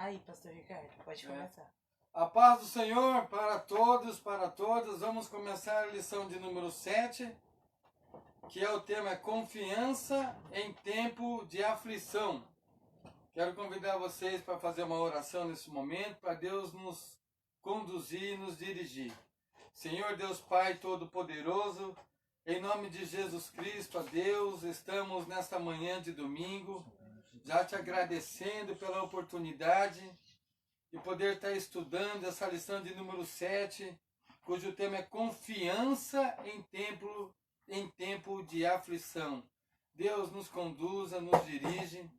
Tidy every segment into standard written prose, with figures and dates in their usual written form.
Aí, pastor Ricardo, pode começar. A paz do Senhor para todos, para todas. Vamos começar a lição de número 7, que é o tema confiança em tempo de aflição. Quero convidar vocês para fazer uma oração nesse momento, para Deus nos conduzir e nos dirigir. Senhor Deus Pai Todo-Poderoso, em nome de Jesus Cristo, ó Deus, estamos nesta manhã de domingo, já te agradecendo pela oportunidade de poder estar estudando essa lição de número 7, cujo tema é confiança em tempo de aflição. Deus nos conduza, nos dirige,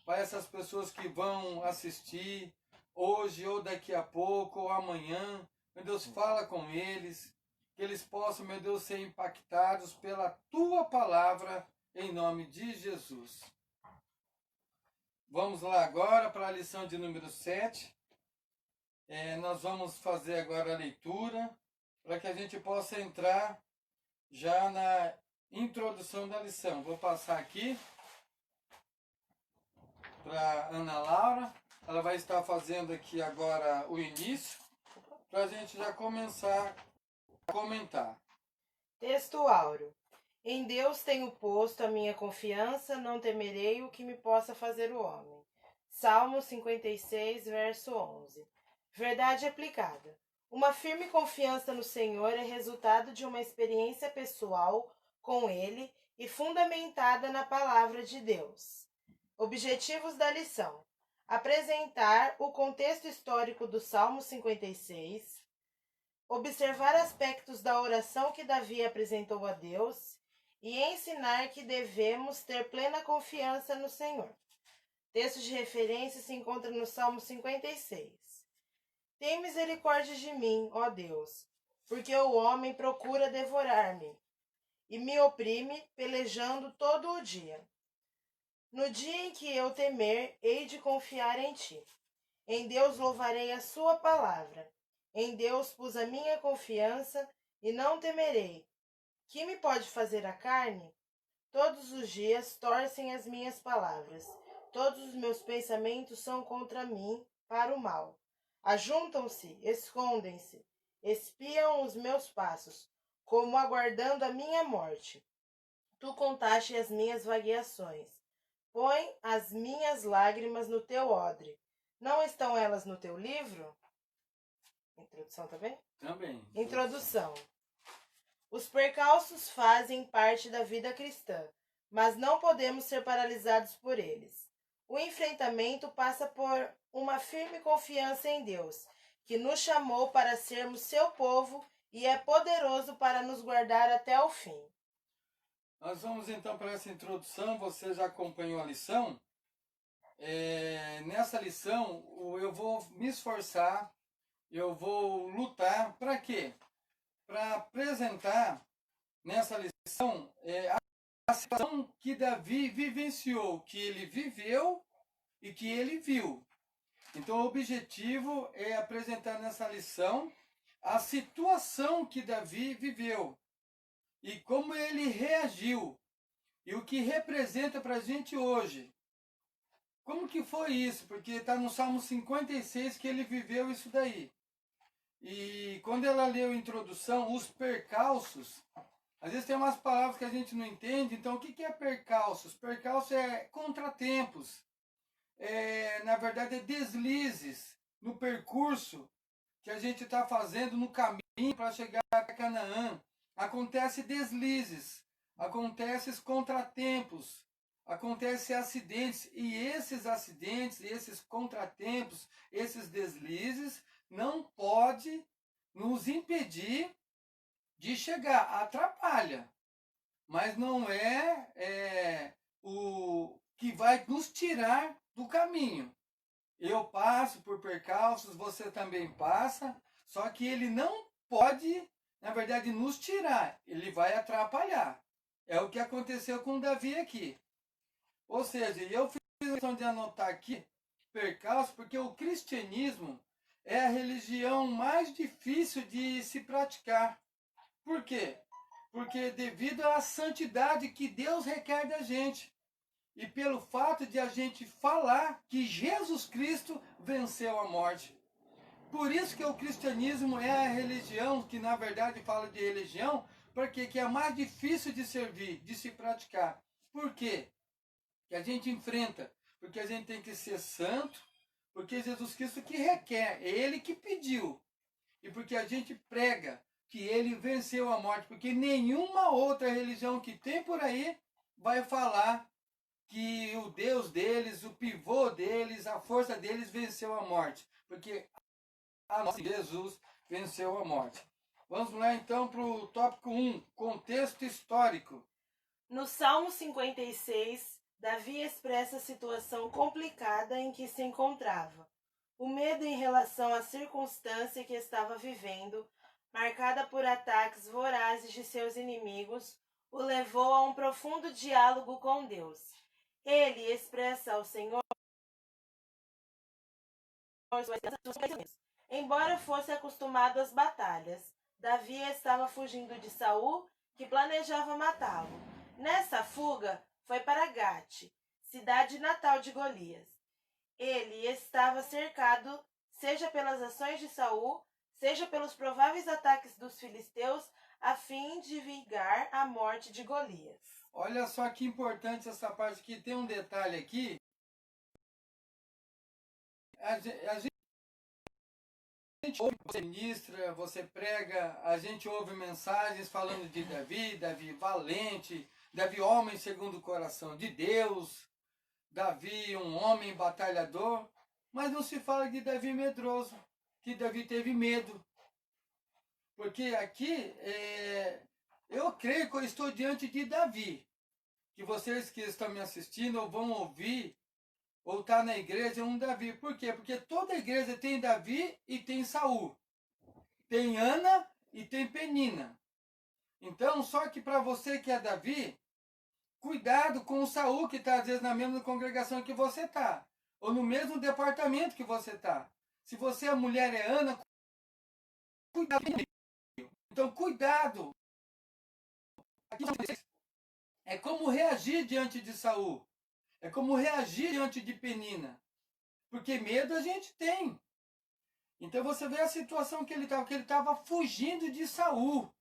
para essas pessoas que vão assistir hoje ou daqui a pouco ou amanhã. Meu Deus, fala com eles, que eles possam, meu Deus, ser impactados pela tua palavra, em nome de Jesus. Vamos lá agora para a lição de número 7. Nós vamos fazer agora a leitura, para que a gente possa entrar já na introdução da lição. Vou passar aqui para Ana Laura. Ela vai estar fazendo aqui agora o início, para a gente já começar a comentar. Texto áureo. Em Deus tenho posto a minha confiança, não temerei o que me possa fazer o homem. Salmo 56, verso 11. Verdade aplicada. Uma firme confiança no Senhor é resultado de uma experiência pessoal com Ele e fundamentada na palavra de Deus. Objetivos da lição: apresentar o contexto histórico do Salmo 56, observar aspectos da oração que Davi apresentou a Deus e ensinar que devemos ter plena confiança no Senhor. Texto de referência se encontra no Salmo 56. Tem misericórdia de mim, ó Deus, porque o homem procura devorar-me e me oprime, pelejando todo o dia. No dia em que eu temer, hei de confiar em ti. Em Deus louvarei a sua palavra. Em Deus pus a minha confiança e não temerei. Que me pode fazer a carne? Todos os dias torcem as minhas palavras. Todos os meus pensamentos são contra mim, para o mal. Ajuntam-se, escondem-se, espiam os meus passos, como aguardando a minha morte. Tu contaste as minhas vagueações. Põe as minhas lágrimas no teu odre. Não estão elas no teu livro? Introdução também? Também. Introdução. Os percalços fazem parte da vida cristã, mas não podemos ser paralisados por eles. O enfrentamento passa por uma firme confiança em Deus, que nos chamou para sermos seu povo e é poderoso para nos guardar até o fim. Nós vamos então para essa introdução. Você já acompanhou a lição? Nessa lição eu vou me esforçar, eu vou lutar para quê? Para apresentar nessa lição a situação que Davi vivenciou, que ele viveu e que ele viu. Então o objetivo é apresentar nessa lição a situação que Davi viveu e como ele reagiu e o que representa para a gente hoje. Como que foi isso? Porque está no Salmo 56 que ele viveu isso daí. E quando ela leu a introdução, os percalços, às vezes tem umas palavras que a gente não entende. Então o que é percalços? Percalços é contratempos. Na verdade é deslizes no percurso que a gente está fazendo no caminho para chegar a Canaã. Acontece deslizes, acontecem contratempos, acontecem acidentes, e esses acidentes, esses contratempos, esses deslizes não pode nos impedir de chegar. Atrapalha, mas não é o que vai nos tirar do caminho. Eu passo por percalços, você também passa, só que ele não pode, na verdade, nos tirar, ele vai atrapalhar. É o que aconteceu com Davi aqui. Ou seja, eu fiz a questão de anotar aqui percalços, porque o cristianismo é a religião mais difícil de se praticar. Por quê? Porque devido à santidade que Deus requer da gente. e pelo fato de a gente falar que Jesus Cristo venceu a morte. Por isso que o cristianismo é a religião, que na verdade fala de religião, porque que é mais difícil de servir, de se praticar. Por quê? Que a gente enfrenta, porque a gente tem que ser santo, porque Jesus Cristo que requer, é Ele que pediu. E porque a gente prega que Ele venceu a morte, porque nenhuma outra religião que tem por aí vai falar que o Deus deles, o pivô deles, a força deles venceu a morte. Porque a nossa Jesus venceu a morte. Vamos lá então para o tópico 1, contexto histórico. No Salmo 56, Davi expressa a situação complicada em que se encontrava. O medo em relação à circunstância que estava vivendo, marcada por ataques vorazes de seus inimigos, o levou a um profundo diálogo com Deus. Ele expressa ao Senhor suas pensamentos. Embora fosse acostumado às batalhas, Davi estava fugindo de Saul, que planejava matá-lo. Nessa fuga, foi para Gate, cidade natal de Golias. Ele estava cercado, seja pelas ações de Saul, seja pelos prováveis ataques dos filisteus, a fim de vingar a morte de Golias. Olha só que importante essa parte aqui. Tem um detalhe aqui. A gente ouve, você ministra, você prega, a gente ouve mensagens falando de Davi, Davi valente, Davi homem segundo o coração de Deus, Davi um homem batalhador, mas não se fala de Davi medroso, que Davi teve medo. Porque aqui, eu creio que eu estou diante de Davi, que vocês que estão me assistindo ou vão ouvir, ou está na igreja, é um Davi. Por quê? Porque toda igreja tem Davi e tem Saul. Tem Ana e tem Penina. Então, só que para você que é Davi, cuidado com o Saul que está às vezes na mesma congregação que você está. Ou no mesmo departamento que você está. Se você é mulher, é Ana, cuidado. Então, cuidado. É como reagir diante de Saul. É como reagir diante de Penina. Porque medo a gente tem. Então você vê a situação que ele estava fugindo de Saul.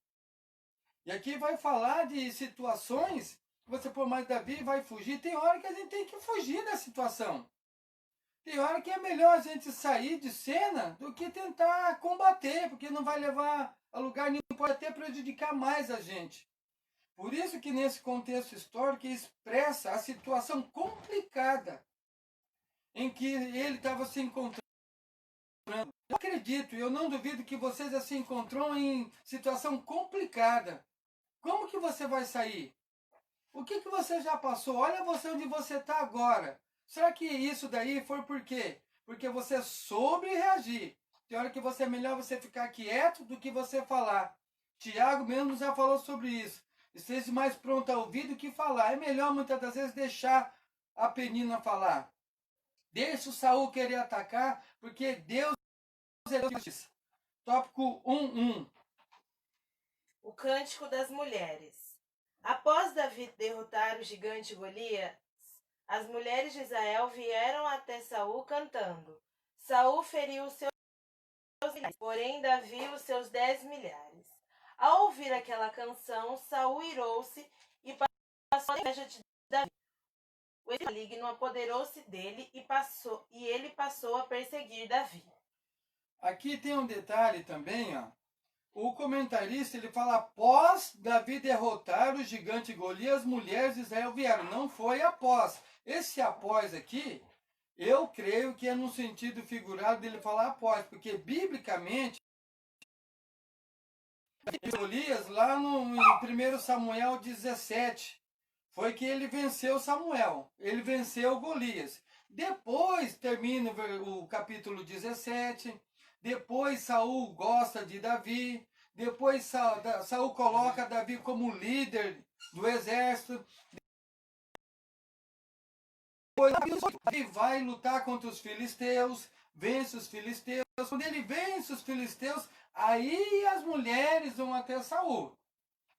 E aqui vai falar de situações que você, por mais Davi, vai fugir. Tem hora que a gente tem que fugir da situação. Tem hora que é melhor a gente sair de cena do que tentar combater, porque não vai levar a lugar nenhum, pode até prejudicar mais a gente. Por isso que nesse contexto histórico expressa a situação complicada em que ele estava se encontrando. Eu acredito, eu não duvido que vocês já se encontram em situação complicada. Como que você vai sair? O que você já passou? Olha você onde você está agora. Será que isso daí foi por quê? Porque você soube reagir. Tem hora que é melhor você ficar quieto do que você falar. Tiago mesmo já falou sobre isso. Esteja mais pronto a ouvir do que falar. É melhor muitas das vezes deixar a Penina falar. Deixa o Saul querer atacar, porque Deus é Deus. Tópico 1.1. O Cântico das Mulheres. Após Davi derrotar o gigante Golias, as mulheres de Israel vieram até Saul cantando. Saul feriu os seus milhares, porém Davi os seus 10 milhares. Ao ouvir aquela canção, Saul irou-se e passou a inveja de Davi. O espírito maligno apoderou-se dele e ele passou a perseguir Davi. Aqui tem um detalhe também, ó. O comentarista ele fala: após Davi derrotar o gigante Golias, as mulheres de Israel vieram. Não foi após. Esse após aqui, eu creio que é no sentido figurado dele falar após, porque biblicamente Golias, lá em 1 Samuel 17, foi que ele venceu Samuel, ele venceu Golias. Depois termina o capítulo 17, depois Saul gosta de Davi, depois Saul coloca Davi como líder do exército. Depois Davi vai lutar contra os filisteus, vence os filisteus. Quando ele vence os filisteus, aí as mulheres vão até Saul.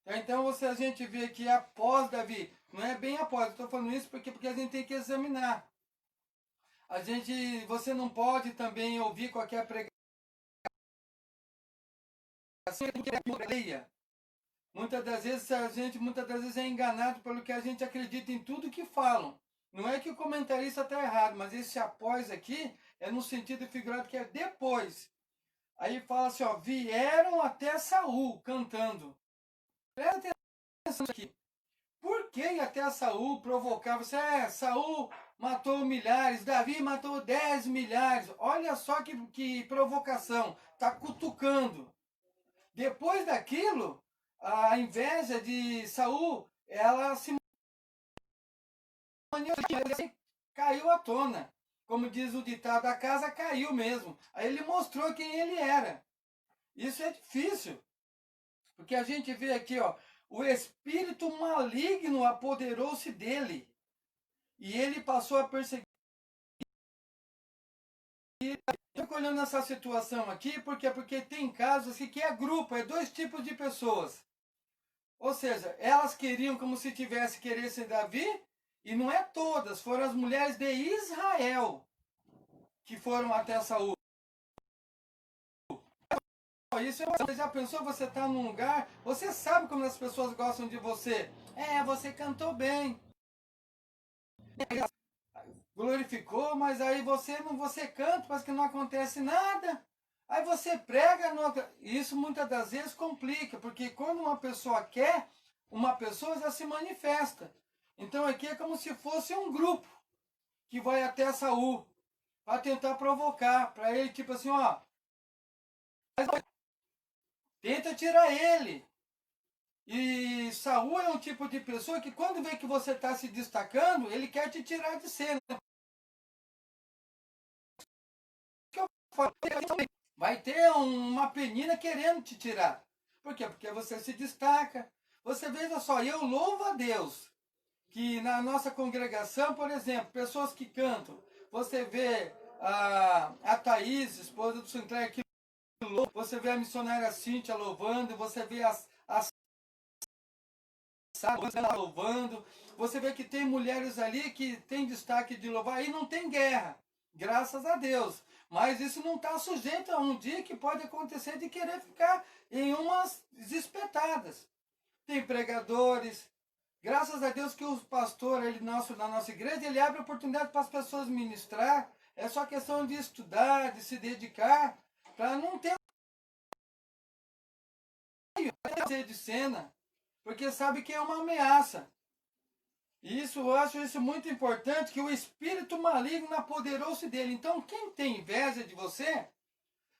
Então a gente vê que após Davi Não é bem após. Estou falando isso porque a gente tem que examinar. Você não pode também ouvir qualquer pregação que leia. Muitas das vezes é enganado pelo que a gente acredita em tudo que falam. Não é que o comentarista está errado, mas esse após aqui é no sentido figurado que é depois. Aí fala assim, ó, vieram até Saul cantando. Presta atenção aqui. Por que até Saul provocava? Saul matou milhares, Davi matou 10 milhares. Olha só que provocação. Está cutucando. Depois daquilo, a inveja de Saul, ela se caiu à tona. Como diz o ditado, a casa caiu mesmo. Aí ele mostrou quem ele era. Isso é difícil. Porque a gente vê aqui, ó, o espírito maligno apoderou-se dele. E ele passou a perseguir. Eu fico olhando essa situação aqui, porque tem casos que é grupo, é dois tipos de pessoas. Ou seja, elas queriam como se queressem Davi, e não é todas, foram as mulheres de Israel que foram até Saul. Isso você já pensou, você está num lugar, você sabe como as pessoas gostam de você. Você cantou bem. Glorificou, mas aí você canta, mas que não acontece nada. Aí você prega, isso muitas das vezes complica, porque quando uma pessoa quer, uma pessoa já se manifesta. Então aqui é como se fosse um grupo que vai até Saul para tentar provocar, para ele tipo assim, ó, tenta tirar ele. E Saul é um tipo de pessoa que quando vê que você está se destacando, ele quer te tirar de cena. Vai ter uma penina querendo te tirar. Por quê? Porque você se destaca. Você veja só, eu louvo a Deus que na nossa congregação, por exemplo, pessoas que cantam, você vê a Thaís, esposa do Sinclair, que louva, você vê a missionária Cíntia louvando, você vê as louvando, você vê que tem mulheres ali que tem destaque de louvar, aí não tem guerra, graças a Deus. Mas isso não está sujeito a um dia que pode acontecer de querer ficar em umas espetadas. Tem pregadores, graças a Deus que o pastor na nossa igreja, ele abre oportunidade para as pessoas ministrar, é só questão de estudar, de se dedicar, para não ter de cena, porque sabe que é uma ameaça. E eu acho isso muito importante, que o espírito maligno apoderou-se dele. Então, quem tem inveja de você,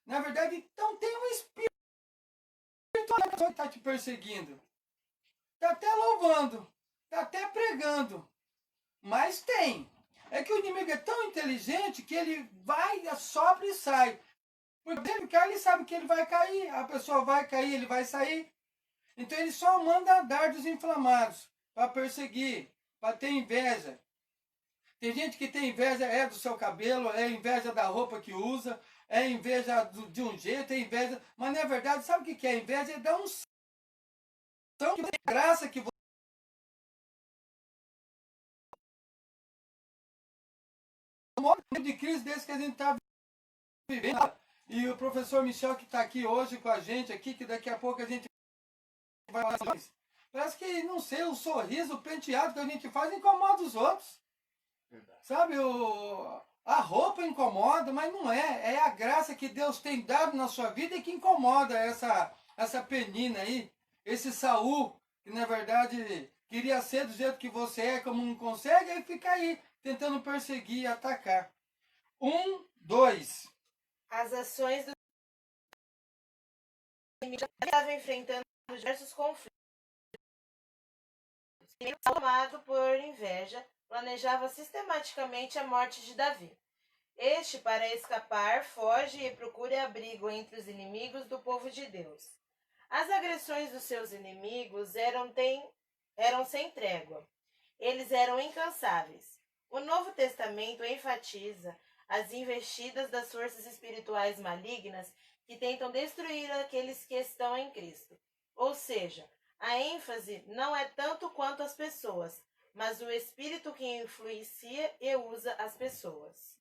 na verdade, então tem um espírito que está te perseguindo. Está até louvando, está até pregando, mas tem. É que o inimigo é tão inteligente que ele vai, assopra e sai. Porque ele cai, ele sabe que ele vai cair, a pessoa vai cair, ele vai sair. Então ele só manda dardos inflamados para perseguir, para ter inveja. Tem gente que tem inveja do seu cabelo, é inveja da roupa que usa, é inveja de um jeito, é inveja... Mas na verdade, sabe o que é inveja? É da unção, que tem graça que você... O momento de crise desse que a gente está vivendo. E o professor Michel, que está aqui hoje com a gente, aqui, que daqui a pouco a gente vai falar isso. Parece que, não sei, o sorriso, o penteado que a gente faz incomoda os outros. Verdade. Sabe, a roupa incomoda, mas não é. É a graça que Deus tem dado na sua vida e que incomoda essa penina aí. Esse Saul, que na verdade queria ser do jeito que você é, como não consegue, aí fica aí, tentando perseguir e atacar. 1, 2. As ações do inimigo estavam enfrentando diversos conflitos. Tomado por inveja, planejava sistematicamente a morte de Davi. Este, para escapar, foge e procura abrigo entre os inimigos do povo de Deus. As agressões dos seus inimigos eram sem trégua. Eles eram incansáveis. O Novo Testamento enfatiza as investidas das forças espirituais malignas que tentam destruir aqueles que estão em Cristo. Ou seja, a ênfase não é tanto quanto as pessoas, mas o espírito que influencia e usa as pessoas.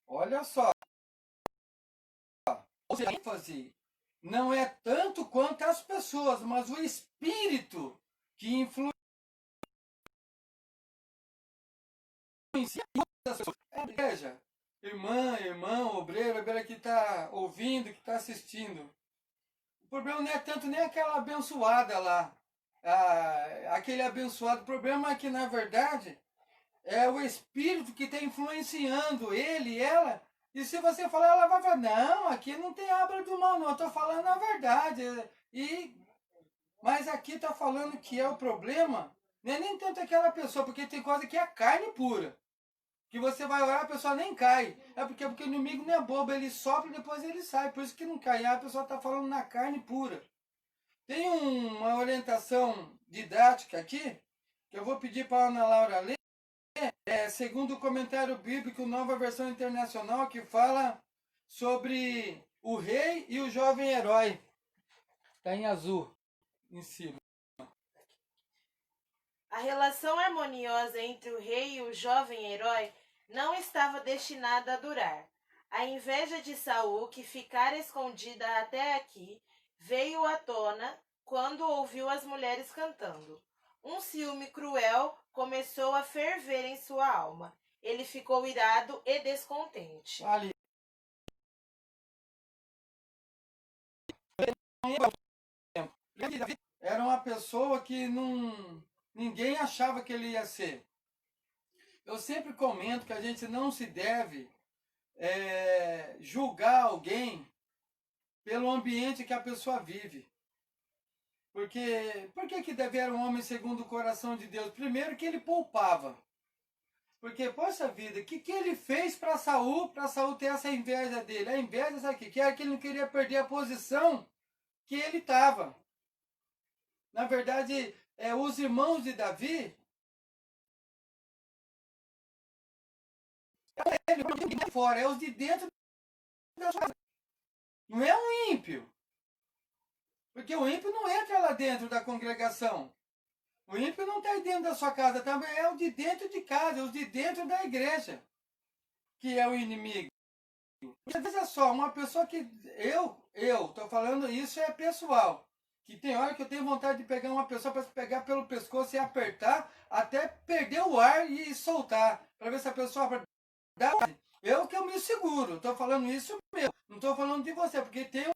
Olha só, a ênfase não é tanto quanto as pessoas, mas o espírito que influencia as pessoas. É a igreja, irmão, obreiro que está ouvindo, que está assistindo. O problema não é tanto nem aquela abençoada lá, aquele abençoado. O problema é que, na verdade, é o espírito que está influenciando ele, ela. E se você falar, ela vai falar, não, aqui não tem obra do mal, não, eu estou falando a verdade. Mas aqui está falando que é o problema, não é nem tanto aquela pessoa, porque tem coisa que é carne pura. Que você vai orar, a pessoa nem cai. É porque o inimigo não é bobo, ele sopra e depois ele sai. Por isso que não cai. A pessoa está falando na carne pura. Tem uma orientação didática aqui, que eu vou pedir para a Ana Laura ler, segundo o comentário bíblico, Nova Versão Internacional, que fala sobre o rei e o jovem herói. Está em azul, em cima. A relação harmoniosa entre o rei e o jovem herói não estava destinada a durar. A inveja de Saul, que ficara escondida até aqui, veio à tona quando ouviu as mulheres cantando. Um ciúme cruel começou a ferver em sua alma. Ele ficou irado e descontente. Ali. Era uma pessoa que ninguém achava que ele ia ser. Eu sempre comento que a gente não se deve julgar alguém pelo ambiente que a pessoa vive. Por que deve era um homem segundo o coração de Deus? Primeiro que ele poupava. Porque, poxa vida, o que ele fez para Saul ter essa inveja dele? A inveja, sabe o que era? Que ele não queria perder a posição que ele estava. Na verdade, os irmãos de Davi, ele de fora, é os de dentro da sua casa. Não é um ímpio. Porque o ímpio não entra lá dentro da congregação. O ímpio não está aí dentro da sua casa, também é o de dentro de casa, é os de dentro da igreja, que é o inimigo. Veja só, uma pessoa que eu estou falando isso é pessoal. Que tem hora que eu tenho vontade de pegar uma pessoa para se pegar pelo pescoço e apertar até perder o ar e soltar. Para ver se a pessoa dá. Eu que eu me seguro. Estou falando isso mesmo. Não estou falando de você, porque tem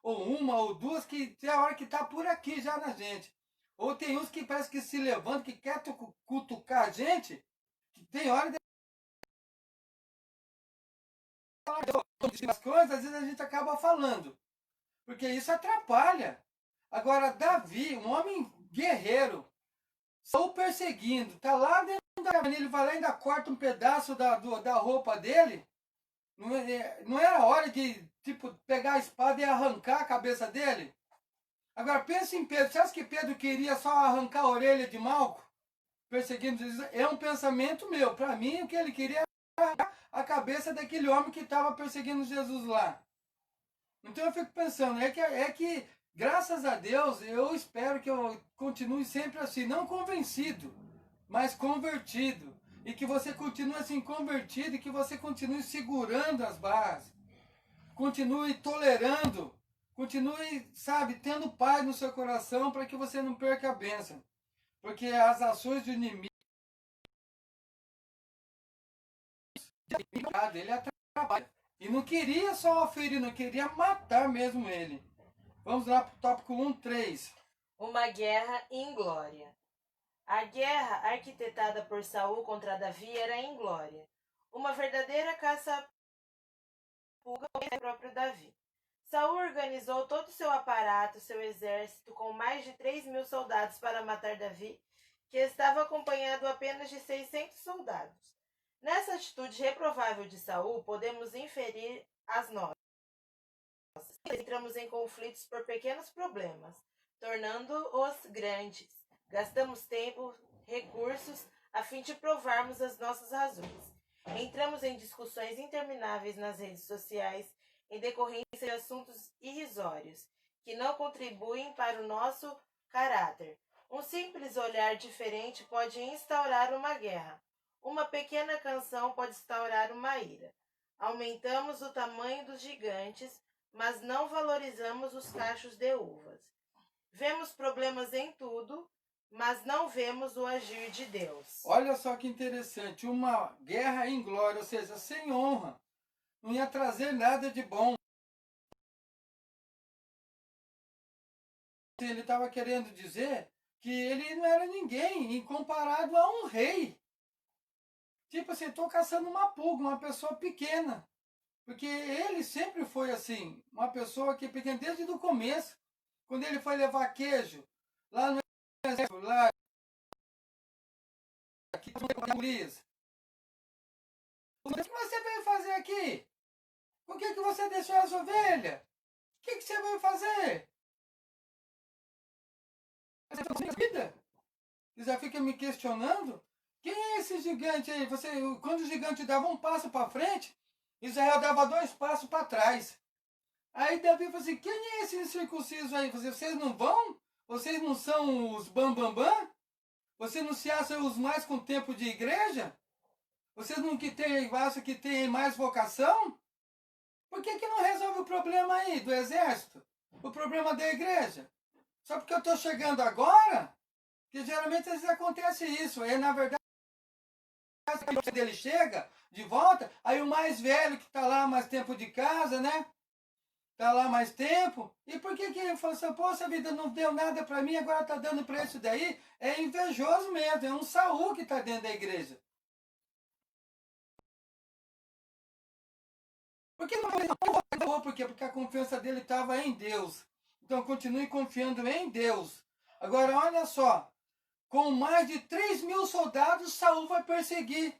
uma ou duas que tem a hora que está por aqui já na gente. Ou tem uns que parece que se levantam, que quer cutucar a gente, que tem hora de as coisas, às vezes a gente acaba falando. Porque isso atrapalha. Agora, Davi, um homem guerreiro, Saul perseguindo, tá lá dentro da caverna, ele vai lá e ainda corta um pedaço da roupa dele. Não era hora de, pegar a espada e arrancar a cabeça dele? Agora, pensa em Pedro. Você acha que Pedro queria só arrancar a orelha de Malco? Perseguindo Jesus? É um pensamento meu. Para mim, o que ele queria era arrancar a cabeça daquele homem que estava perseguindo Jesus lá. Então eu fico pensando, é que, graças a Deus, eu espero que eu continue sempre assim, não convencido, mas convertido. E que você continue assim convertido e que você continue segurando as barras. Continue tolerando. Continue, tendo paz no seu coração para que você não perca a bênção. Porque as ações do inimigo, ele atrapalha. E não queria só ferir, não queria matar mesmo ele. Vamos lá para o tópico 1.3. Uma guerra inglória. A guerra arquitetada por Saul contra Davi era inglória. Uma verdadeira caça-pulga ao próprio Davi. Saul organizou todo o seu aparato, seu exército, com mais de 3.000 soldados para matar Davi, que estava acompanhado apenas de 600 soldados. Nessa atitude reprovável de Saul, podemos inferir as nossas. Entramos em conflitos por pequenos problemas, tornando-os grandes. Gastamos tempo, recursos, a fim de provarmos as nossas razões. Entramos em discussões intermináveis nas redes sociais, em decorrência de assuntos irrisórios, que não contribuem para o nosso caráter. Um simples olhar diferente pode instaurar uma guerra. Uma pequena canção pode instaurar uma ira. Aumentamos o tamanho dos gigantes, mas não valorizamos os cachos de uvas. Vemos problemas em tudo, mas não vemos o agir de Deus. Olha só que interessante, uma guerra em glória, ou seja, sem honra, não ia trazer nada de bom. Ele estava querendo dizer que ele não era ninguém em comparado a um rei. Tipo assim, estou caçando uma pulga, uma pessoa pequena. Porque ele sempre foi assim, uma pessoa que pequena desde o começo. Quando ele foi levar queijo lá no exército, lá aqui na polícia. O que você veio fazer aqui? Por que você deixou as ovelhas? O que você veio fazer? Vida? Você já fica me questionando? Quem é esse gigante aí? Quando o gigante dava um passo para frente, Israel dava 2 passos para trás. Aí Davi falou assim, quem é esse incircunciso aí? Vocês não vão? Vocês não são os bambambam? Vocês não se acham os mais com tempo de igreja? Vocês não acham que tem mais vocação? Por que não resolve o problema aí do exército? O problema da igreja? Só porque eu estou chegando agora? Que geralmente às vezes acontece isso. Aí na verdade ele chega de volta, aí o mais velho que está lá mais tempo de casa, né? Está lá mais tempo. E por que ele falou assim, poxa vida, não deu nada para mim, agora está dando para isso daí? É invejoso mesmo, é um Saul que está dentro da igreja. Por que não falou? Por quê? Porque a confiança dele estava em Deus. Então continue confiando em Deus. Agora olha só, com mais de 3.000 soldados, Saul vai perseguir.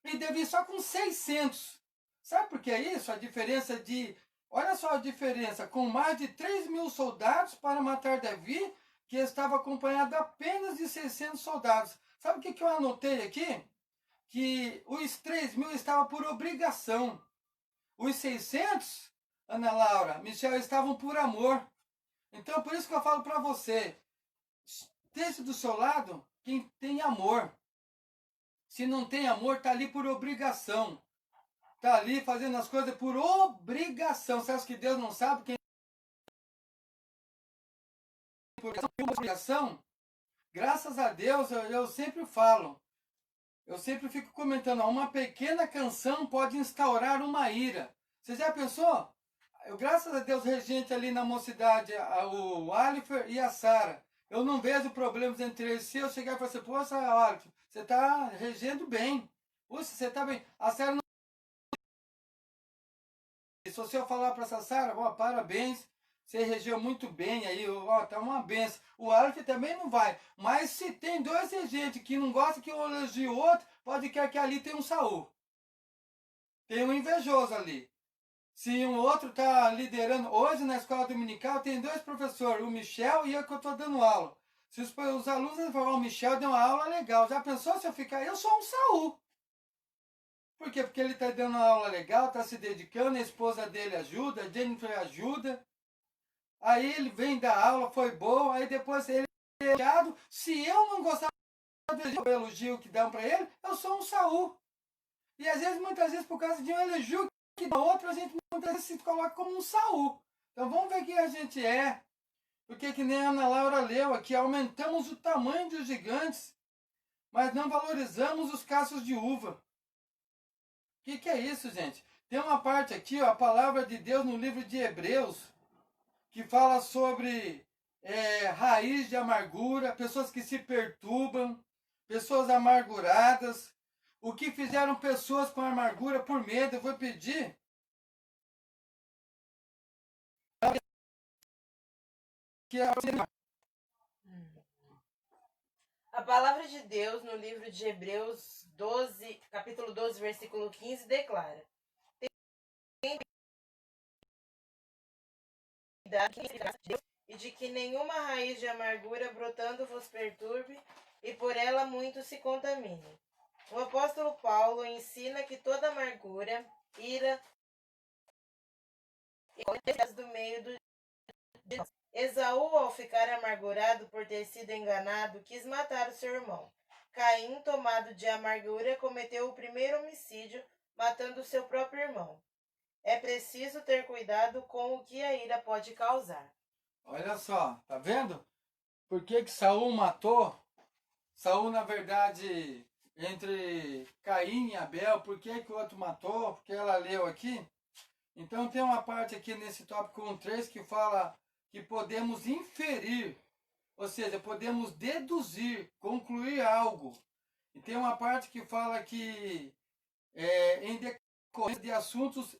E Davi só com 600. Sabe por que é isso? A diferença de... Olha só a diferença. Com mais de 3.000 soldados para matar Davi, que estava acompanhado apenas de 600 soldados. Sabe o que eu anotei aqui? Que os 3.000 estavam por obrigação. Os 600, Ana Laura, Michel, estavam por amor. Então, por isso que eu falo para você, esteja do seu lado quem tem amor. Se não tem amor, está ali por obrigação. Está ali fazendo as coisas por obrigação. Você acha que Deus não sabe quem por obrigação? Graças a Deus, eu sempre falo. Eu sempre fico comentando, uma pequena canção pode instaurar uma ira. Você já pensou? Graças a Deus, regente ali na mocidade, o Alifer e a Sara. Eu não vejo problemas entre eles. Se eu chegar e falar assim, poxa, Alifer, você está regendo bem. Poxa, você está bem. A Sara não... Se eu falar para essa Sara, parabéns, você regeu muito bem aí, tá uma benção. O Alifer também não vai. Mas se tem 2 regentes que não gostam que um elogie o outro, pode querer que ali tem um Saul. Tem um invejoso ali. Se um outro está liderando, hoje na escola dominical tem 2 professores, o Michel e eu que eu estou dando aula. Se os alunos falam, o Michel deu uma aula legal, já pensou se eu ficar? Eu sou um Saul. Por quê? Porque ele está dando uma aula legal, está se dedicando, a esposa dele ajuda, a Jennifer ajuda. Aí ele vem dar aula, foi boa, aí depois ele é elogiado. Se eu não gostar do elogio que dão para ele, eu sou um Saul. E às vezes, muitas vezes, por causa de um elogio que dá outro, a gente muitas vezes se coloca como um Saul. Então vamos ver quem a gente é. Porque que nem a Ana Laura leu aqui, aumentamos o tamanho dos gigantes, mas não valorizamos os cachos de uva. O que é isso, gente? Tem uma parte aqui, a palavra de Deus no livro de Hebreus, que fala sobre raiz de amargura, pessoas que se perturbam, pessoas amarguradas. O que fizeram pessoas com amargura por medo? Eu vou pedir. A palavra de Deus no livro de Hebreus 12, capítulo 12, versículo 15, declara: e de que nenhuma raiz de amargura brotando vos perturbe, e por ela muito se contamine. O apóstolo Paulo ensina que toda amargura, ira e do meio do Esaú, ao ficar amargurado por ter sido enganado, quis matar o seu irmão. Caim, tomado de amargura, cometeu o primeiro homicídio, matando seu próprio irmão. É preciso ter cuidado com o que a ira pode causar. Olha só, tá vendo? Por que Saul matou? Saul, na verdade, entre Caim e Abel, por que o outro matou? Porque ela leu aqui. Então tem uma parte aqui nesse tópico 1.3 que fala que podemos inferir, ou seja, podemos deduzir, concluir algo. E tem uma parte que fala que em decorrência de assuntos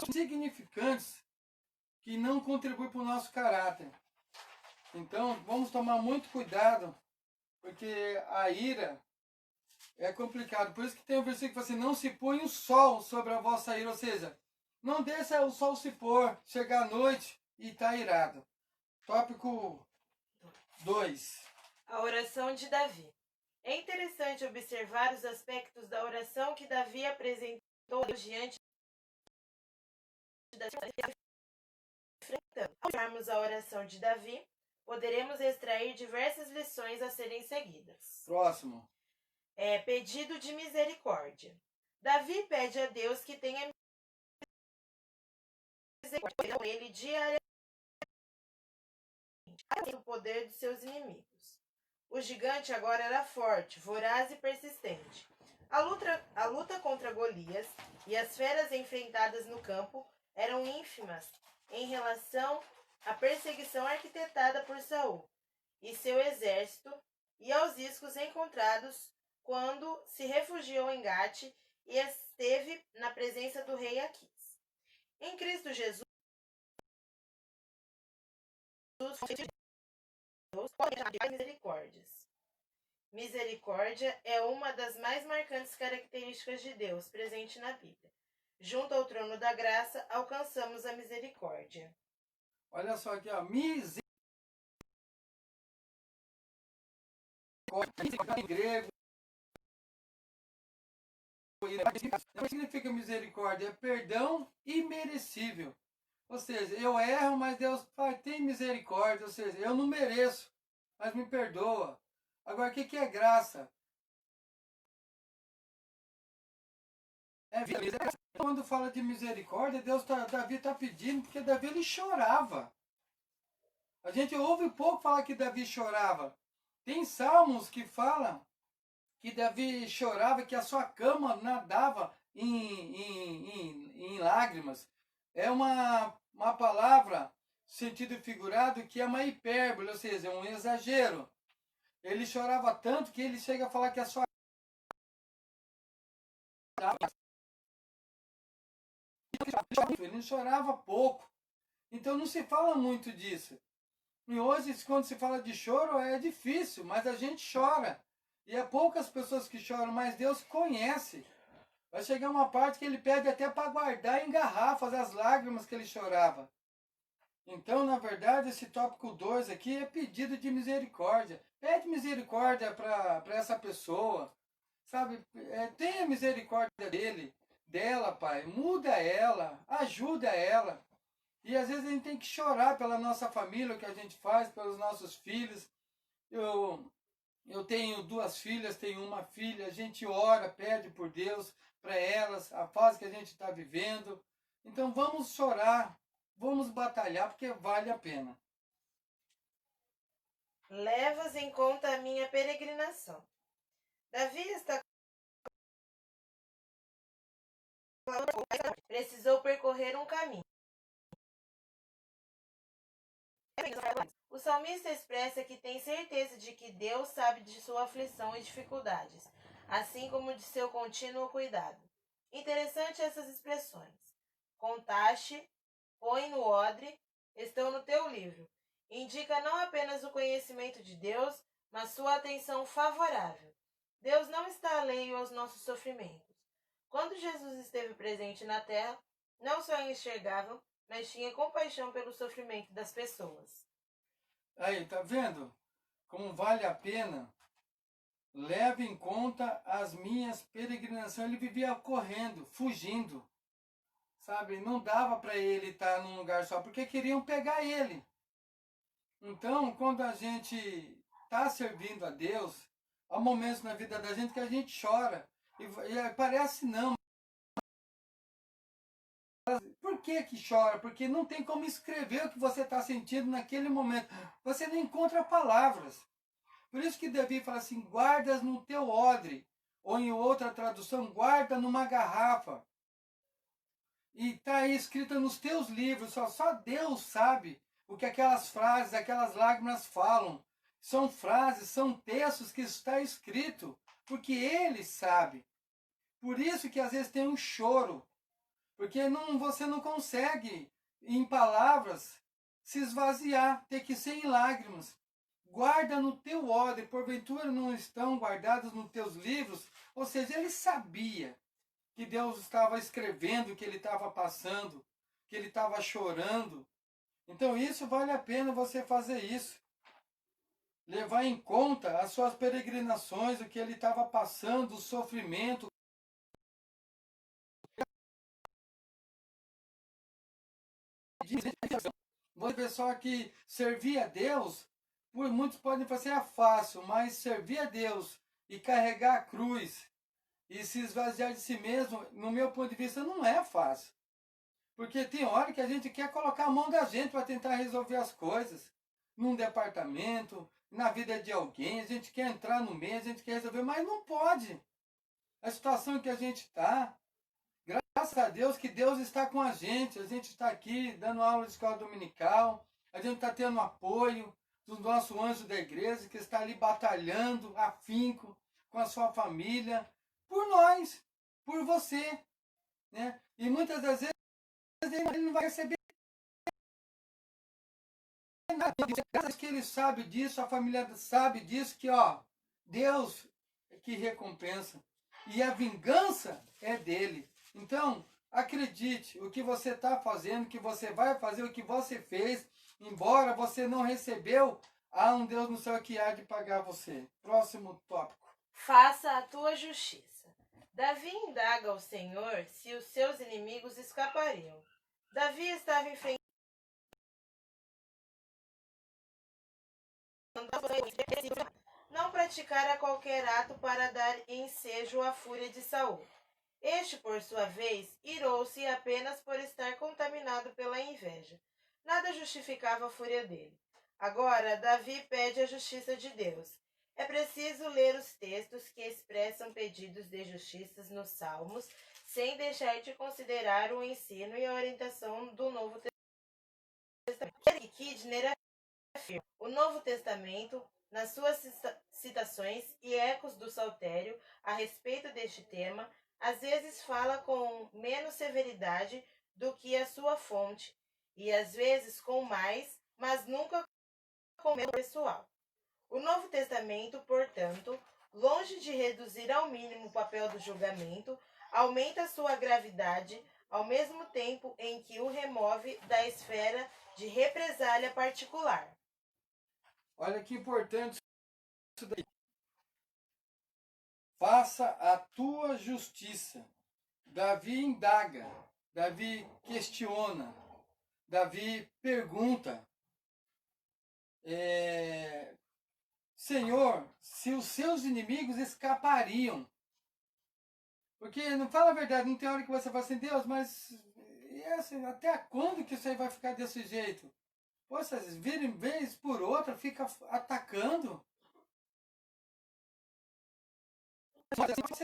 insignificantes que não contribuem para o nosso caráter. Então vamos tomar muito cuidado, porque a ira é complicado. Por isso que tem um versículo que fala assim, não se põe o sol sobre a vossa ira, ou seja, não deixa o sol se pôr, chegar à noite e está irado. Tópico 2. A oração de Davi. É interessante observar os aspectos da oração que Davi apresentou diante da enfrentando. Ao olharmos a oração de Davi, poderemos extrair diversas lições a serem seguidas. Próximo. Pedido de misericórdia. Davi pede a Deus que tenha misericórdia com ele diariamente, o poder dos seus inimigos. O gigante agora era forte, voraz e persistente. A luta contra Golias e as feras enfrentadas no campo eram ínfimas em relação à perseguição arquitetada por Saul e seu exército e aos riscos encontrados quando se refugiou em Gate e esteve na presença do rei Aquis. Em Cristo Jesus, misericórdias. Misericórdia é uma das mais marcantes características de Deus presente na Bíblia. Junto ao trono da graça, alcançamos a misericórdia. Olha só aqui, ó. Misericórdia em grego. Não significa misericórdia, é perdão imerecível. Ou seja, eu erro, mas Deus tem misericórdia. Ou seja, eu não mereço, mas me perdoa. Agora, o que é graça? Quando fala de misericórdia, Davi está pedindo, porque Davi ele chorava. A gente ouve pouco falar que Davi chorava. Tem salmos que falam que Davi chorava, que a sua cama nadava em lágrimas. É uma palavra, sentido figurado, que é uma hipérbole, ou seja, é um exagero. Ele chorava tanto que ele chega a falar que a sua ele não chorava pouco. Então não se fala muito disso. E hoje, quando se fala de choro, é difícil, mas a gente chora. E é poucas pessoas que choram, mas Deus conhece. Vai chegar uma parte que ele pede até para guardar em garrafas as lágrimas que ele chorava. Então, na verdade, esse tópico 2 aqui é pedido de misericórdia. Pede misericórdia para essa pessoa. Sabe? Tenha misericórdia dela, Pai. Muda ela, ajuda ela. E às vezes a gente tem que chorar pela nossa família, o que a gente faz, pelos nossos filhos. Eu tenho 2 filhas, tenho uma filha, a gente ora, pede por Deus para elas, a fase que a gente está vivendo. Então vamos chorar, vamos batalhar, porque vale a pena. Levas em conta a minha peregrinação. Davi está precisou percorrer um caminho. O salmista expressa que tem certeza de que Deus sabe de sua aflição e dificuldades, assim como de seu contínuo cuidado. Interessante essas expressões. Contaste, põe no odre, estão no teu livro. Indica não apenas o conhecimento de Deus, mas sua atenção favorável. Deus não está alheio aos nossos sofrimentos. Quando Jesus esteve presente na terra, não só enxergava, mas tinha compaixão pelo sofrimento das pessoas. Aí, tá vendo? Como vale a pena? Leve em conta as minhas peregrinações. Ele vivia correndo, fugindo. sabe? Não dava para ele estar num lugar só, porque queriam pegar ele. Então, quando a gente está servindo a Deus, há momentos na vida da gente que a gente chora. E parece não. Por que que chora? Porque não tem como escrever o que você está sentindo naquele momento. Você não encontra palavras. Por isso que Davi fala assim, guardas no teu odre. Ou em outra tradução, guarda numa garrafa. E está aí escrita nos teus livros. Só Deus sabe o que aquelas frases, aquelas lágrimas falam. São frases, são textos que está escrito. Porque Ele sabe. Por isso que às vezes tem um choro. Porque você não consegue, em palavras, se esvaziar, ter que ser em lágrimas. Guarda no teu odre, porventura não estão guardados nos teus livros. Ou seja, ele sabia que Deus estava escrevendo, que ele estava passando, que ele estava chorando. Então isso vale a pena você fazer isso. Levar em conta as suas peregrinações, o que ele estava passando, o sofrimento. Você pessoal que servir a Deus, muitos podem fazer é fácil, mas servir a Deus e carregar a cruz e se esvaziar de si mesmo, no meu ponto de vista, não é fácil. Porque tem hora que a gente quer colocar a mão da gente para tentar resolver as coisas. Num departamento, na vida de alguém, a gente quer entrar no meio, a gente quer resolver, mas não pode. A situação que a gente está, graças a Deus que Deus está com a gente está aqui dando aula de escola dominical, a gente está tendo apoio do nosso anjo da igreja, que está ali batalhando, afinco, com a sua família, por nós, por você. Né? E muitas das vezes ele não vai receber nada. Graças que ele sabe disso, a família sabe disso, que Deus é que recompensa. E a vingança é dele. Então, acredite, o que você está fazendo, o que você vai fazer, o que você fez, embora você não recebeu, há um Deus no céu que há de pagar você. Próximo tópico. Faça a tua justiça. Davi indaga ao Senhor se os seus inimigos escapariam. Davi estava enfrentando não praticara qualquer ato para dar ensejo à fúria de Saul. Este, por sua vez, irou-se apenas por estar contaminado pela inveja. Nada justificava a fúria dele. Agora, Davi pede a justiça de Deus. É preciso ler os textos que expressam pedidos de justiça nos Salmos, sem deixar de considerar o ensino e a orientação do Novo Testamento. Eric Kidner afirma: o Novo Testamento, nas suas citações e ecos do Saltério a respeito deste tema, às vezes fala com menos severidade do que a sua fonte, e às vezes com mais, mas nunca com menos pessoal. O Novo Testamento, portanto, longe de reduzir ao mínimo o papel do julgamento, aumenta sua gravidade, ao mesmo tempo em que o remove da esfera de represália particular. Olha que importante isso daí. Faça a tua justiça. Davi indaga, Davi questiona, Davi pergunta. Senhor, se os seus inimigos escapariam. Porque, não fala a verdade, não tem hora que você fala assim, Deus, mas até quando que isso aí vai ficar desse jeito? Poxa, vez por outra, fica atacando.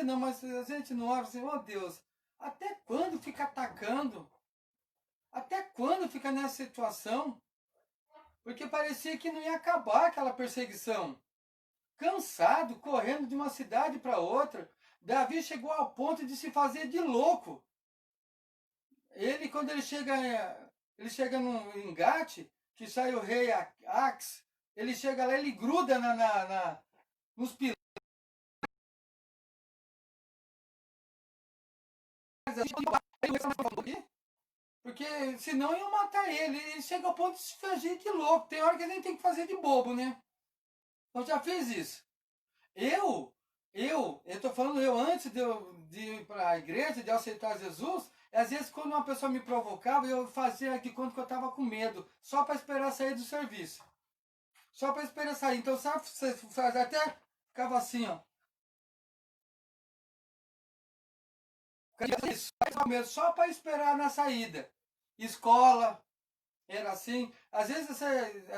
Não, mas a gente não ora assim, oh Deus, até quando fica atacando? Até quando fica nessa situação? Porque parecia que não ia acabar aquela perseguição. Cansado, correndo de uma cidade para outra, Davi chegou ao ponto de se fazer de louco. Quando ele chega no engate, que sai o rei Ax, ele chega lá, ele gruda nos pilares. Porque senão iam matar ele. Ele chega ao ponto de se fazer de louco. Tem hora que a gente tem que fazer de bobo, né? Eu já fiz isso. Eu tô falando antes de ir para a igreja, de aceitar Jesus, às vezes quando uma pessoa me provocava, eu fazia de conta que eu estava com medo, só para esperar sair do serviço. Só para esperar sair. Então, sabe, você faz até ficava assim, ó. Só para esperar na saída. Escola, era assim. Às vezes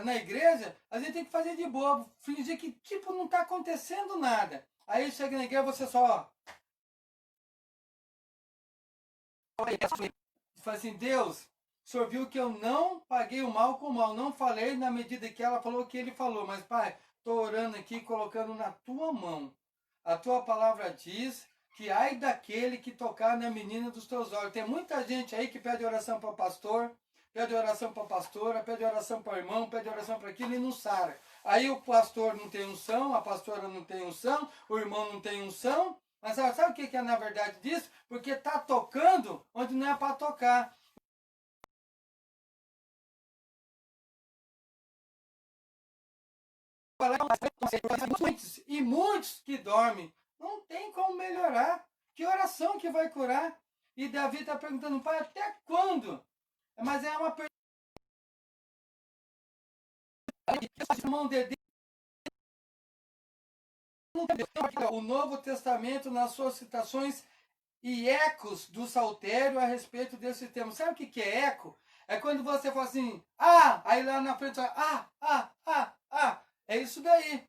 na igreja, a gente tem que fazer de boa, fingir que tipo não está acontecendo nada. Aí chega na igreja, você só fala assim, Deus, o Senhor viu que eu não paguei o mal com o mal, não falei na medida que ela falou que ele falou, mas Pai, estou orando aqui, colocando na tua mão. A tua palavra diz que ai daquele que tocar na menina dos teus olhos. Tem muita gente aí que pede oração para o pastor, pede oração para a pastora, pede oração para o irmão, pede oração para aquilo e não sara. Aí o pastor não tem unção, a pastora não tem unção, o irmão não tem unção. Mas sabe o que é na verdade disso? Porque está tocando onde não é para tocar. E muitos que dormem. Não tem como melhorar. Que oração que vai curar? E Davi está perguntando, pai, até quando? Mas é uma pergunta. Mão de Deus. O Novo Testamento, nas suas citações e ecos do saltério a respeito desse tema. Sabe o que é eco? É quando você fala assim, aí lá na frente, é isso daí.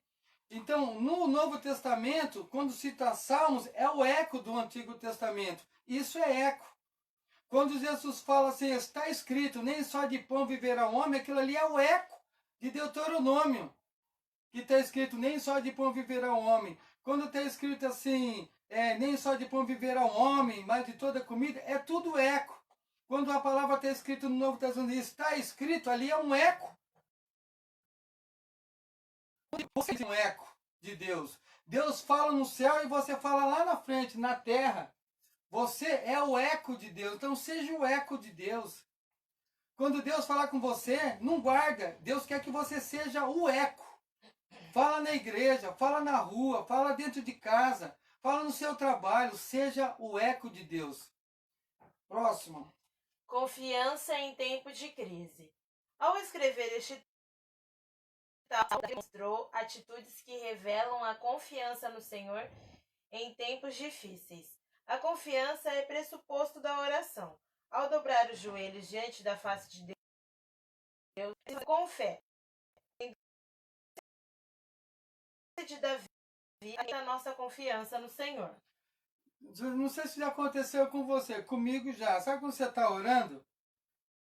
Então, no Novo Testamento, quando cita Salmos, é o eco do Antigo Testamento. Isso é eco. Quando Jesus fala assim, está escrito, nem só de pão viverá o homem, aquilo ali é o eco de Deuteronômio. Que está escrito, nem só de pão viverá o homem. Quando está escrito assim, nem só de pão viverá o homem, mas de toda comida, é tudo eco. Quando a palavra está escrita no Novo Testamento, está escrito, ali é um eco. Você é um eco de Deus. Deus fala no céu e você fala lá na frente, na terra. Você é o eco de Deus, então seja o eco de Deus. Quando Deus falar com você, não guarda. Deus quer que você seja o eco. Fala na igreja, fala na rua, fala dentro de casa, fala no seu trabalho, seja o eco de Deus. Próximo. Confiança em tempo de crise. Ao escrever este texto, demonstrou atitudes que revelam a confiança no Senhor em tempos difíceis. A confiança é pressuposto da oração. Ao dobrar os joelhos diante da face de Deus, com fé, de Davi, a nossa confiança no Senhor. Não sei se já aconteceu com você, comigo já. Sabe quando você está orando?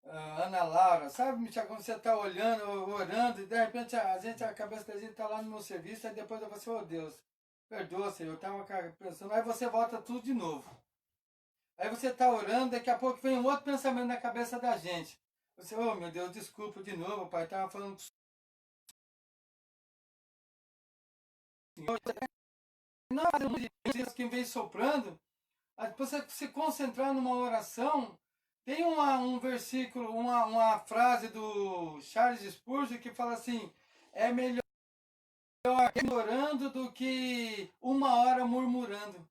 Ana Laura, sabe, Michel, quando você está orando, e de repente a cabeça da gente está lá no meu serviço, aí depois eu falo assim, oh Deus, perdoa, Senhor, eu estava pensando, aí você volta tudo de novo. Aí você está orando, daqui a pouco vem um outro pensamento na cabeça da gente. Você, oh meu Deus, desculpa de novo, pai, estava falando com o Senhor. Não, dias que vem soprando, você se concentrar numa oração. Tem um versículo, uma frase do Charles Spurgeon que fala assim, é melhor orando do que uma hora murmurando.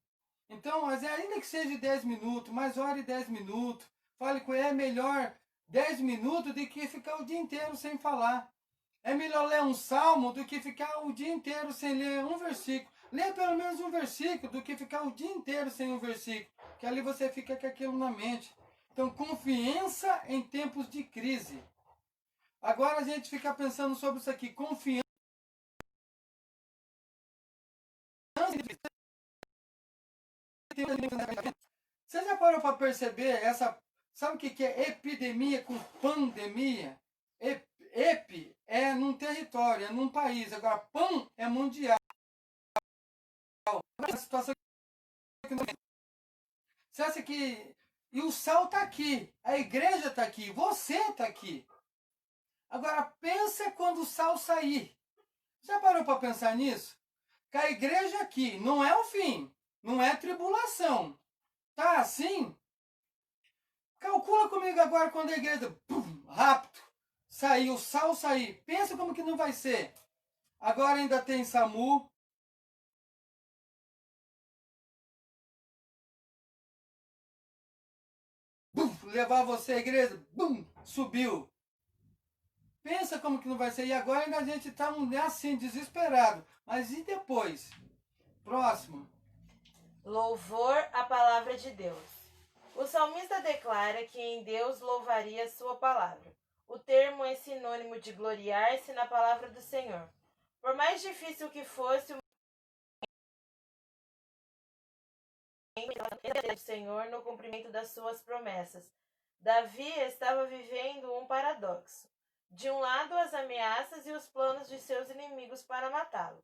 Então, mas ainda que seja 10 minutos, mais ore 10 minutos, fale com ele, é melhor 10 minutos do que ficar o dia inteiro sem falar. É melhor ler um salmo do que ficar o dia inteiro sem ler um versículo. Lê pelo menos um versículo do que ficar o dia inteiro sem um versículo, que ali você fica com aquilo na mente. Então, confiança em tempos de crise. Agora a gente fica pensando sobre isso aqui, confiança. Você já parou para perceber essa... Sabe o que é epidemia com pandemia? Epi é num território, é num país. Agora, pan é mundial. A situação você acha que... E o sal está aqui, a igreja está aqui, você está aqui. Agora, pensa quando o sal sair. Já parou para pensar nisso? Que a igreja aqui não é o fim, não é tribulação. Tá assim? Calcula comigo agora quando a igreja, rápido, sair, o sal sair. Pensa como que não vai ser. Agora ainda tem SAMU, levar você à igreja, bum, subiu. Pensa como que não vai ser. E agora ainda a gente está assim, desesperado. Mas e depois? Próximo. Louvor à palavra de Deus. O salmista declara que em Deus louvaria a sua palavra. O termo é sinônimo de gloriar-se na palavra do Senhor. Por mais difícil que fosse o do Senhor no cumprimento das suas promessas, Davi estava vivendo um paradoxo. De um lado, as ameaças e os planos de seus inimigos para matá-lo.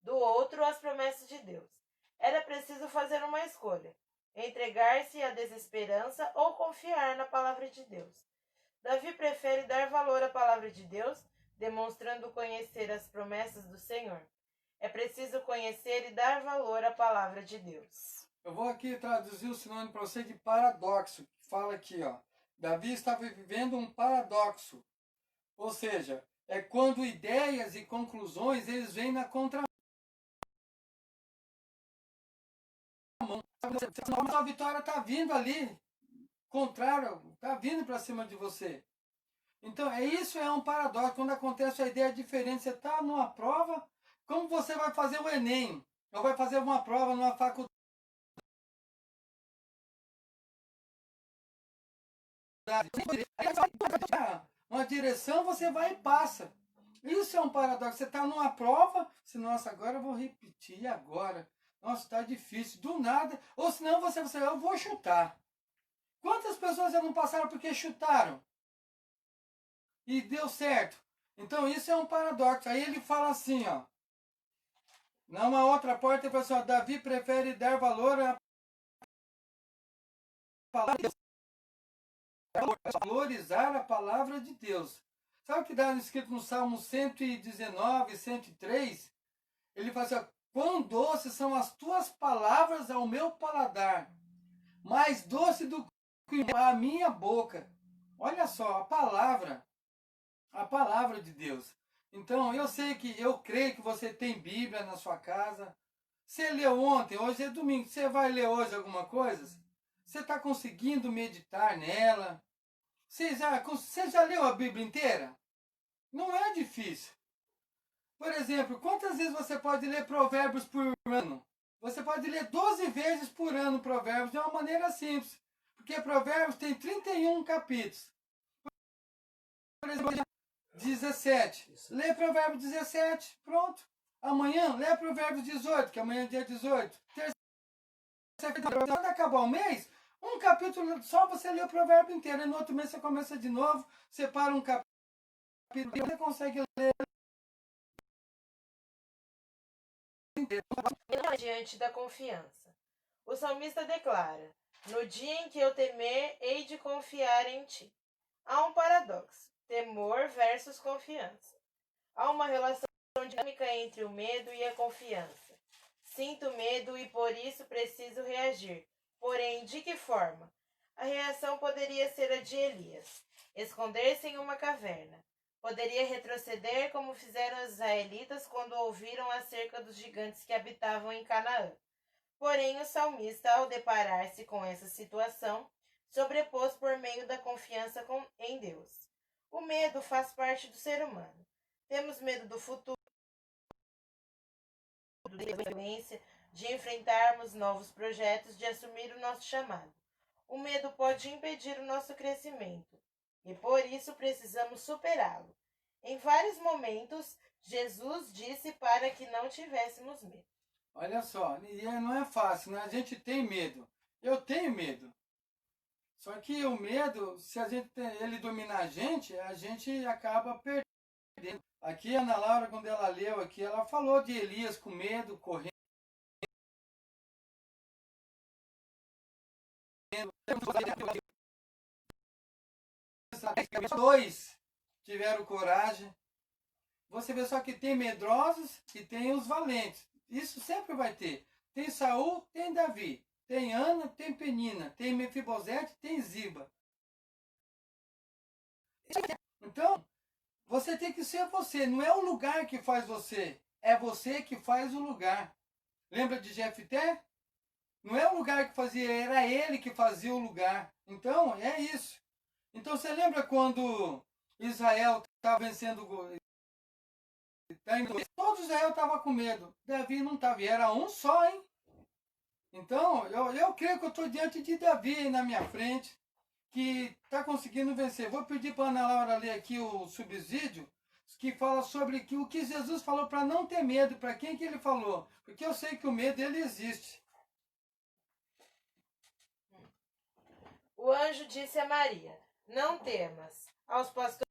Do outro, as promessas de Deus. Era preciso fazer uma escolha: entregar-se à desesperança ou confiar na palavra de Deus. Davi prefere dar valor à palavra de Deus, demonstrando conhecer as promessas do Senhor. É preciso conhecer e dar valor à palavra de Deus. Eu vou aqui traduzir o sinônimo para você de paradoxo, que fala aqui, ó. Davi estava vivendo um paradoxo. Ou seja, é quando ideias e conclusões eles vêm na contramão. A sua vitória está vindo ali, contrário, está vindo para cima de você. Então, isso é um paradoxo. Quando acontece a ideia diferente, você está numa prova, como você vai fazer o Enem? Ou vai fazer uma prova numa faculdade? Uma direção, você vai e passa. Isso é um paradoxo. Você está numa prova, se nossa, agora eu vou repetir agora. Nossa, está difícil, do nada. Ou senão você, eu vou chutar. Quantas pessoas já não passaram porque chutaram? E deu certo. Então isso é um paradoxo. Aí ele fala assim, ó. Numa outra porta, ele fala assim, ó, Davi prefere dar valor à palavra de Deus. Valorizar a palavra de Deus. Sabe o que está escrito no Salmo 119, 103? Ele fala assim, ó, quão doces são as tuas palavras ao meu paladar, mais doce do que a minha boca. Olha só, a palavra de Deus. Então, eu creio que você tem Bíblia na sua casa. Você leu ontem, hoje é domingo, você vai ler hoje alguma coisa? Você está conseguindo meditar nela? Você já leu a Bíblia inteira? Não é difícil. Por exemplo, quantas vezes você pode ler Provérbios por ano? Você pode ler 12 vezes por ano Provérbios de uma maneira simples. Porque Provérbios tem 31 capítulos. Por exemplo, 17. Lê Provérbios 17. Pronto. Amanhã, lê Provérbios 18, que amanhã é dia 18. Quando acabar o mês, um capítulo só você lê o provérbio inteiro. E no outro mês você começa de novo, separa um capítulo e você consegue ler inteiro. Diante da confiança. O salmista declara: no dia em que eu temer, hei de confiar em ti. Há um paradoxo: temor versus confiança. Há uma relação dinâmica entre o medo e a confiança. Sinto medo e por isso preciso reagir. Porém, de que forma? A reação poderia ser a de Elias: esconder-se em uma caverna. Poderia retroceder como fizeram os israelitas quando ouviram acerca dos gigantes que habitavam em Canaã. Porém, o salmista, ao deparar-se com essa situação, sobrepôs por meio da confiança em Deus. O medo faz parte do ser humano. Temos medo do futuro, da violência, de enfrentarmos novos projetos, de assumir o nosso chamado. O medo pode impedir o nosso crescimento e por isso precisamos superá-lo. Em vários momentos, Jesus disse para que não tivéssemos medo. Olha só, e não é fácil, né? A gente tem medo. Eu tenho medo. Só que o medo, se ele dominar a gente acaba perdendo. Aqui a Ana Laura, quando ela leu aqui, ela falou de Elias com medo, correndo. Dois tiveram coragem. Você vê só que tem medrosos e tem os valentes. Isso sempre vai ter. Tem Saul, tem Davi. Tem Ana, tem Penina. Tem Mefibosete, tem Ziba. Então, você tem que ser você. Não é o lugar que faz você. É você que faz o lugar. Lembra de Jefté? Não é o lugar que fazia, era ele que fazia o lugar. Então, é isso. Então, você lembra quando Israel estava vencendo, todo Israel estava com medo. Davi não estava, e era um só, hein? Então, eu creio que eu estou diante de Davi aí na minha frente, que está conseguindo vencer. Vou pedir para a Ana Laura ler aqui o subsídio, que fala sobre o que Jesus falou para não ter medo. Para quem que ele falou? Porque eu sei que o medo, ele existe. O anjo disse a Maria: Não temas. Aos pastores,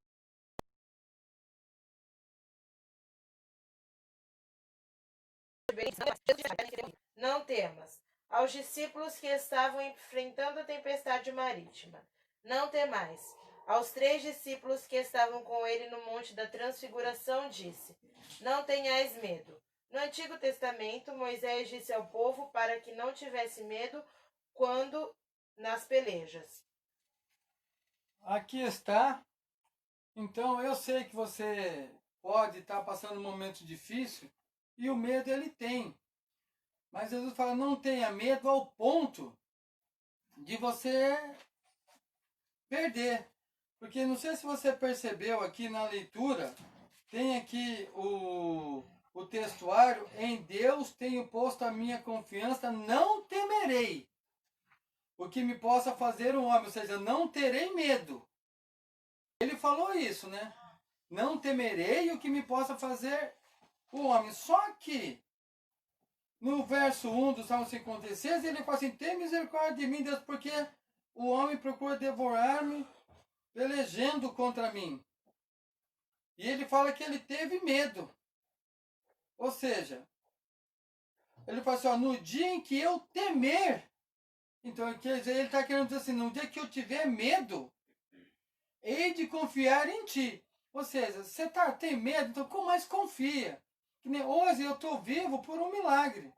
não temas. Aos discípulos que estavam enfrentando a tempestade marítima: Não temais. Aos 3 discípulos que estavam com ele no Monte da Transfiguração, disse: Não tenhais medo. No Antigo Testamento, Moisés disse ao povo para que não tivesse medo quando nas pelejas. Aqui está. Então, eu sei que você pode estar passando um momento difícil, e o medo ele tem. Mas Jesus fala, não tenha medo ao ponto de você perder. Porque não sei se você percebeu aqui na leitura, tem aqui o textuário, em Deus tenho posto a minha confiança, não temerei o que me possa fazer um homem, ou seja, não terei medo. Ele falou isso, né? Não temerei o que me possa fazer o homem. Só que no verso 1 do Salmo 56, ele fala assim, tem misericórdia de mim, Deus, porque o homem procura devorar-me, pelejando contra mim. E ele fala que ele teve medo. Ou seja, ele fala assim, ó, no dia em que eu temer, então quer dizer, ele está querendo dizer assim, no dia que eu tiver medo, hei de confiar em ti. Ou seja, você tem medo, então como mais confia? Que nem hoje eu estou vivo por um milagre.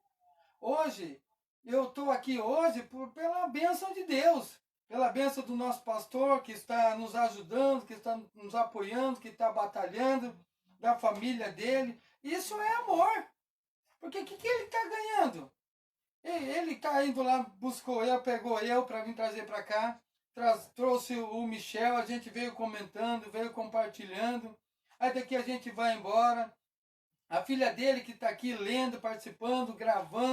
Hoje, eu estou aqui hoje pela bênção de Deus, pela bênção do nosso pastor que está nos ajudando, que está nos apoiando, que está batalhando, da família dele. Isso é amor. Porque o que ele está ganhando? Ele está indo lá, buscou eu, pegou eu para vir trazer para cá, trouxe o Michel, a gente veio comentando, veio compartilhando. Aí daqui a gente vai embora. A filha dele que está aqui lendo, participando, gravando,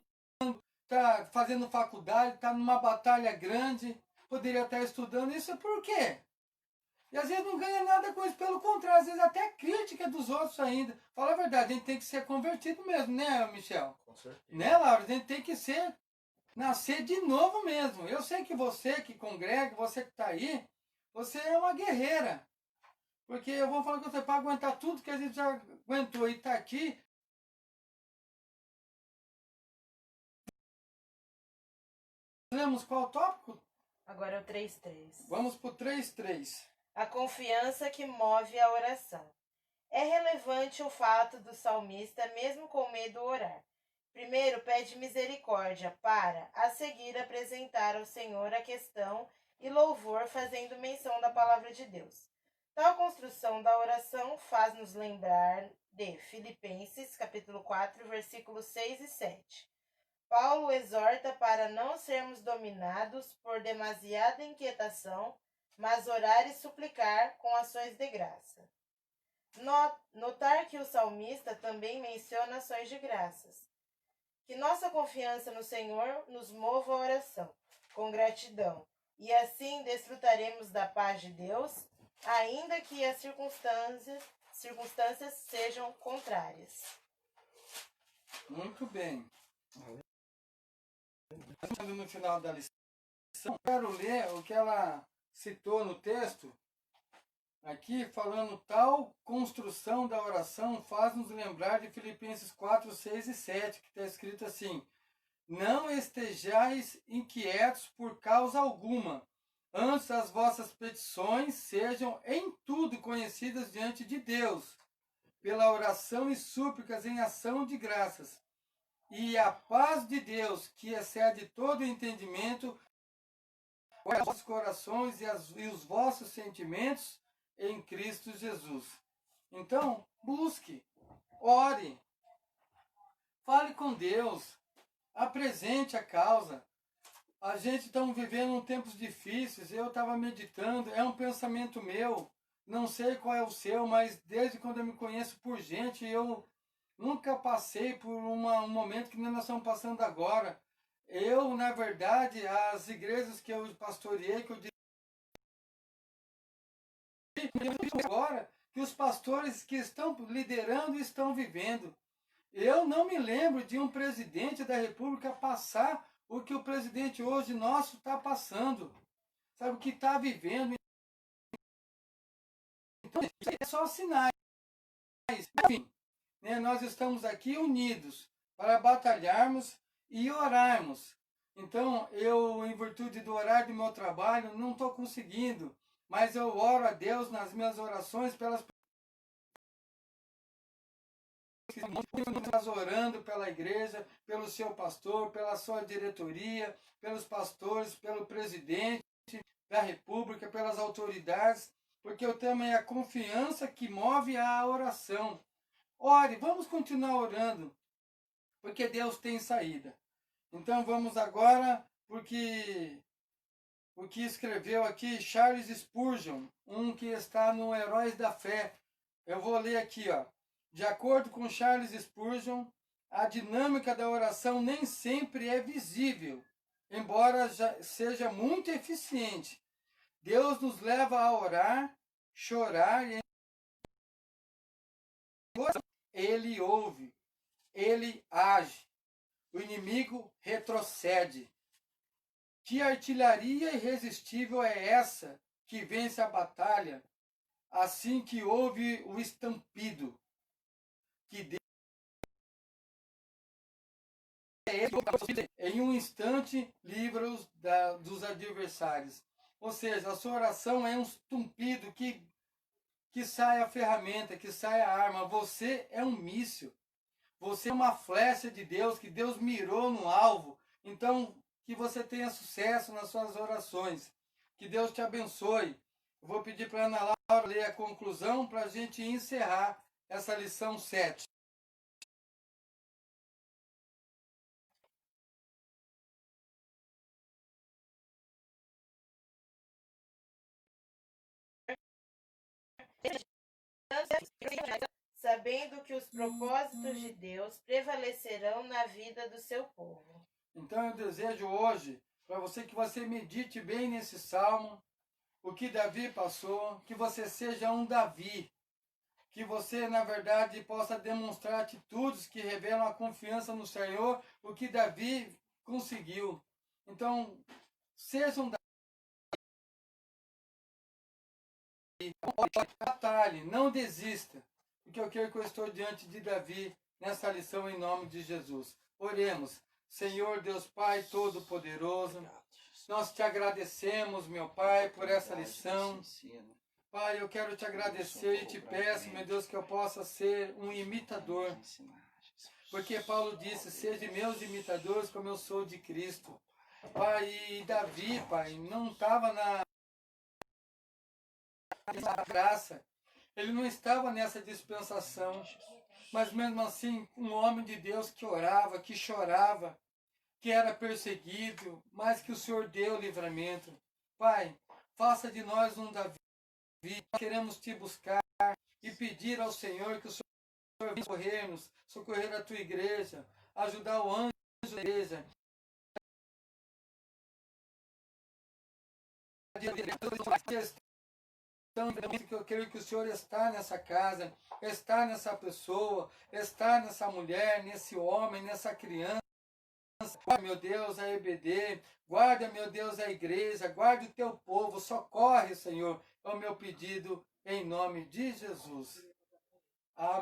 está fazendo faculdade, está numa batalha grande, poderia estar estudando. Isso por quê? E às vezes não ganha nada com isso, pelo contrário, às vezes até crítica dos outros ainda. Fala a verdade, a gente tem que ser convertido mesmo, né, Michel? Com certeza. Né, Laura? A gente tem que nascer de novo mesmo. Eu sei que você que congrega, você que está aí, você é uma guerreira. Porque eu vou falar com você, para aguentar tudo que a gente já aguentou e está aqui, lemos qual tópico? Agora é o 3:3. Vamos para o 3:3. A confiança que move a oração. É relevante o fato do salmista, mesmo com medo, orar. Primeiro, pede misericórdia para, a seguir, apresentar ao Senhor a questão e louvor, fazendo menção da palavra de Deus. Tal construção da oração faz-nos lembrar de Filipenses, capítulo 4, versículos 6 e 7. Paulo exorta para não sermos dominados por demasiada inquietação, mas orar e suplicar com ações de graça. Notar que o salmista também menciona ações de graças. Que nossa confiança no Senhor nos mova a oração, com gratidão, e assim desfrutaremos da paz de Deus, ainda que as circunstâncias sejam contrárias. Muito bem. No final da lição, quero ler o que ela citou no texto, aqui falando, tal construção da oração faz-nos lembrar de Filipenses 4, 6 e 7, que está escrito assim, não estejais inquietos por causa alguma, antes as vossas petições sejam em tudo conhecidas diante de Deus, pela oração e súplicas em ação de graças. E a paz de Deus, que excede todo o entendimento, os vossos corações e os vossos sentimentos em Cristo Jesus. Então, busque, ore, fale com Deus, apresente a causa, a gente está vivendo tempos difíceis, eu estava meditando, é um pensamento meu, não sei qual é o seu, mas desde quando eu me conheço por gente, eu nunca passei por um momento que nós estamos passando agora. Eu, na verdade, as igrejas que eu pastoreei, que eu agora, que os pastores que estão liderando estão vivendo. Eu não me lembro de um presidente da República passar o que o presidente hoje nosso está passando. Sabe, o que está vivendo. Então, é só sinais. Enfim, né, nós estamos aqui unidos para batalharmos e orarmos. Então, eu, em virtude do horário do meu trabalho, não estou conseguindo, mas eu oro a Deus nas minhas orações pelas pessoas, orando pela igreja, pelo seu pastor, pela sua diretoria, pelos pastores, pelo presidente da República, pelas autoridades, porque eu tenho a confiança que move a oração. Ore, vamos continuar orando, porque Deus tem saída. Então vamos agora, porque o que escreveu aqui Charles Spurgeon, um que está no Heróis da Fé. Eu vou ler aqui, ó. De acordo com Charles Spurgeon, a dinâmica da oração nem sempre é visível, embora seja muito eficiente. Deus nos leva a orar, chorar e Ele ouve, Ele age. O inimigo retrocede. Que artilharia irresistível é essa que vence a batalha, assim que houve o estampido? Que Deus, em um instante, livra-os dos adversários. Ou seja, a sua oração é um estampido que sai a ferramenta, que sai a arma. Você é um míssil. Você é uma flecha de Deus, que Deus mirou no alvo. Então, que você tenha sucesso nas suas orações. Que Deus te abençoe. Eu vou pedir para a Ana Laura ler a conclusão para a gente encerrar essa lição 7. Sabendo que os propósitos de Deus prevalecerão na vida do seu povo. Então eu desejo hoje, para você, que você medite bem nesse salmo, o que Davi passou, que você seja um Davi, que você, na verdade, possa demonstrar atitudes que revelam a confiança no Senhor, o que Davi conseguiu. Então, seja um Davi. Batalhe, não desista, porque eu creio que eu estou diante de Davi nessa lição em nome de Jesus. Oremos. Senhor Deus Pai Todo-Poderoso, nós te agradecemos, meu Pai, por essa lição. Pai, eu quero te agradecer e te peço, meu Deus, que eu possa ser um imitador. Porque Paulo disse, sede meus imitadores como eu sou de Cristo. Pai, e Davi, Pai, não estava na graça. Ele não estava nessa dispensação. Mas mesmo assim, um homem de Deus que orava, que chorava, que era perseguido, mas que o Senhor deu livramento. Pai, faça de nós um Davi. Queremos te buscar e pedir ao Senhor que o Senhor venha socorrer-nos, socorrer a tua igreja, ajudar o anjo da igreja. Então, que eu creio que o Senhor está nessa casa, está nessa pessoa, está nessa mulher, nesse homem, nessa criança. Guarda, meu Deus, a EBD, guarda, meu Deus, a igreja, guarda o teu povo, socorre, Senhor, é o meu pedido em nome de Jesus. Amém.